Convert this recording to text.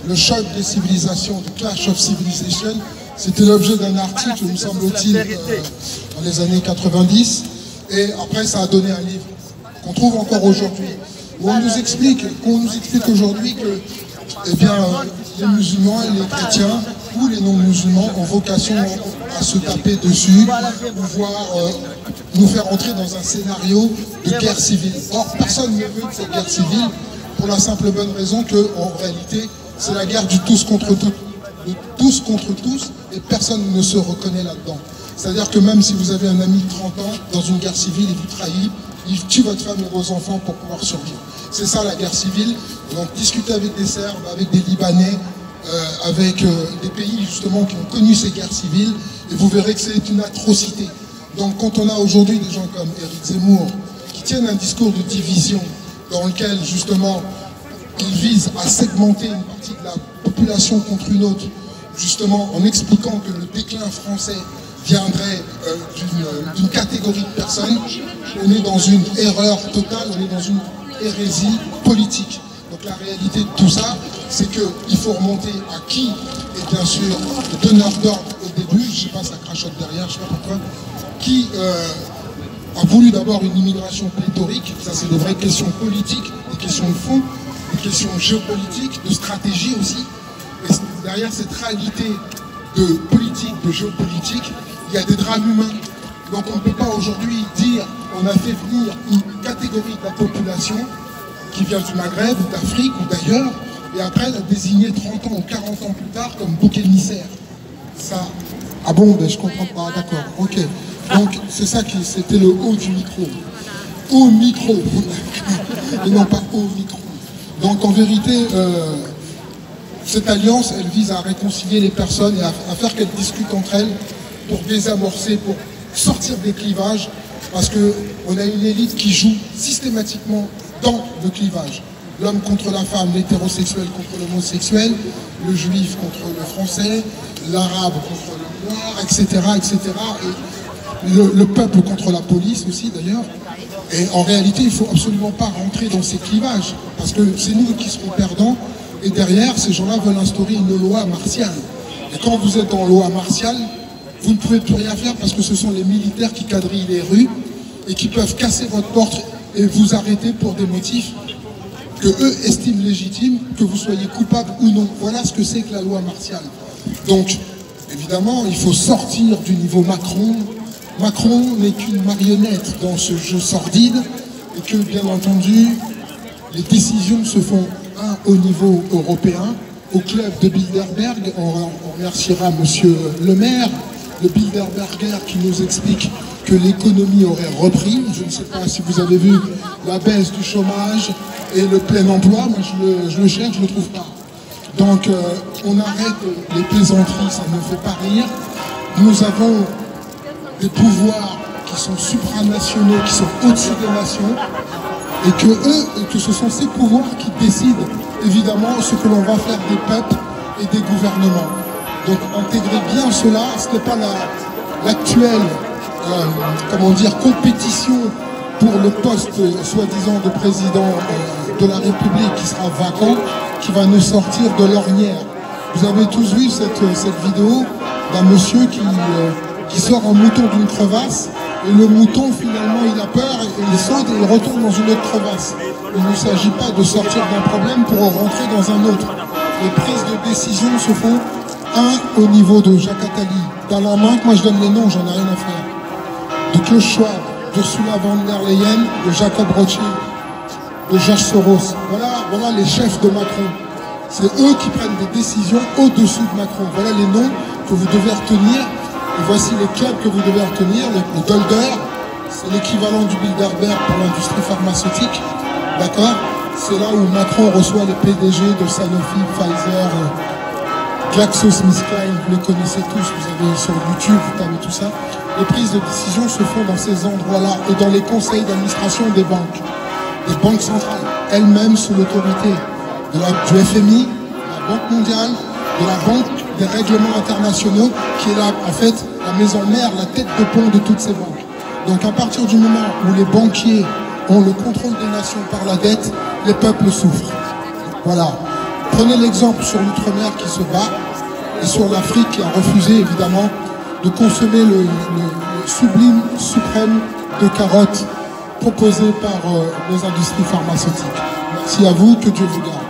le choc des civilisations, The Clash of Civilization. C'était l'objet d'un article, me semble-t-il, dans les années 90. Et après, ça a donné un livre qu'on trouve encore aujourd'hui, où on nous explique aujourd'hui que eh bien, les musulmans et les chrétiens ou les non-musulmans ont vocation à se taper dessus, voire nous faire entrer dans un scénario de guerre civile. Or, personne ne veut de cette guerre civile pour la simple bonne raison qu'en réalité, c'est la guerre du tous contre tous, de tous contre tous, et personne ne se reconnaît là-dedans. C'est-à-dire que même si vous avez un ami de 30 ans dans une guerre civile, il vous trahit, il tue votre femme et vos enfants pour pouvoir survivre. C'est ça la guerre civile. Donc discutez avec des Serbes, avec des Libanais, avec des pays justement qui ont connu ces guerres civiles, et vous verrez que c'est une atrocité. Donc quand on a aujourd'hui des gens comme Éric Zemmour qui tiennent un discours de division dans lequel justement ils visent à segmenter une partie de la population contre une autre, justement en expliquant que le déclin français viendrait d'une catégorie de personnes, on est dans une erreur totale, on est dans une hérésie politique. Donc la réalité de tout ça, c'est qu'il faut remonter à qui est bien sûr le donneur d'ordre au début, je ne sais pas, ça crachote derrière, je ne sais pas pourquoi, qui a voulu d'abord une immigration pléthorique, ça c'est des vraies questions politiques, des questions de fond, des questions géopolitiques, de stratégie aussi. Et derrière cette réalité de politique, de géopolitique, il y a des drames humains. Donc on ne peut pas aujourd'hui dire on a fait venir une catégorie de la population qui vient du Maghreb, ou d'Afrique, ou d'ailleurs, et après la désigner 30 ans ou 40 ans plus tard comme bouc émissaire. Ça, ah bon, ben je comprends pas, d'accord, ok. Donc c'est ça qui, c'était le haut du micro. Haut micro, et non pas haut micro. Donc en vérité, cette alliance, elle vise à réconcilier les personnes et à faire qu'elles discutent entre elles pour désamorcer, pour sortir des clivages, parce qu'on a une élite qui joue systématiquement dans le clivage. L'homme contre la femme, l'hétérosexuel contre l'homosexuel, le juif contre le français, l'arabe contre le noir, etc. etc. Et le peuple contre la police aussi d'ailleurs. Et en réalité, il ne faut absolument pas rentrer dans ces clivages, parce que c'est nous qui serons perdants, et derrière, ces gens-là veulent instaurer une loi martiale. Et quand vous êtes en loi martiale, vous ne pouvez plus rien faire, parce que ce sont les militaires qui quadrillent les rues, et qui peuvent casser votre porte et vous arrêter pour des motifs que eux estiment légitimes, que vous soyez coupable ou non. Voilà ce que c'est que la loi martiale. Donc, évidemment, il faut sortir du niveau Macron. Macron n'est qu'une marionnette dans ce jeu sordide, et que, bien entendu, les décisions se font, au niveau européen, au club de Bilderberg. On remerciera monsieur le maire, le Bilderberger, qui nous explique que l'économie aurait repris. Je ne sais pas si vous avez vu la baisse du chômage et le plein emploi. Moi, je le cherche, je ne le trouve pas. Donc, on arrête les plaisanteries, ça ne me fait pas rire. Nous avons des pouvoirs qui sont supranationaux, qui sont au-dessus des nations, et que ce sont ces pouvoirs qui décident, évidemment, ce que l'on va faire des peuples et des gouvernements. Donc, intégrez bien cela. Ce n'est pas l'actuelle compétition pour le poste soi-disant de président de la République qui sera vacant, qui va nous sortir de l'ornière. Vous avez tous vu cette vidéo d'un monsieur qui sort en mouton d'une crevasse, et le mouton finalement il a peur et il saute et il retourne dans une autre crevasse. Il ne s'agit pas de sortir d'un problème pour rentrer dans un autre. Les prises de décision se font au niveau de Jacques Attali, d'Alain Minc, moi je donne les noms, j'en ai rien à faire, de Klaus Schwab, d'Ursula von der Leyen, de Jacob Rothschild, de George Soros. Voilà les chefs de Macron. C'est eux qui prennent des décisions au-dessus de Macron. Voilà les noms que vous devez retenir. Et voici les clubs que vous devez retenir. Le Golder, c'est l'équivalent du Bilderberg pour l'industrie pharmaceutique. D'accord? C'est là où Macron reçoit les PDG de Sanofi, Pfizer, GlaxoSmithKline, vous les connaissez tous, vous avez sur YouTube, vous tapez tout ça. Les prises de décision se font dans ces endroits-là et dans les conseils d'administration des banques centrales, elles-mêmes sous l'autorité du FMI, de la Banque mondiale, de la Banque des règlements internationaux, qui est là, en fait, la maison mère, la tête de pont de toutes ces banques. Donc à partir du moment où les banquiers ont le contrôle des nations par la dette, les peuples souffrent. Voilà. Prenez l'exemple sur l'Outre-mer qui se bat et sur l'Afrique qui a refusé évidemment de consommer le sublime suprême de carottes proposé par nos industries pharmaceutiques. Merci à vous, que Dieu vous garde.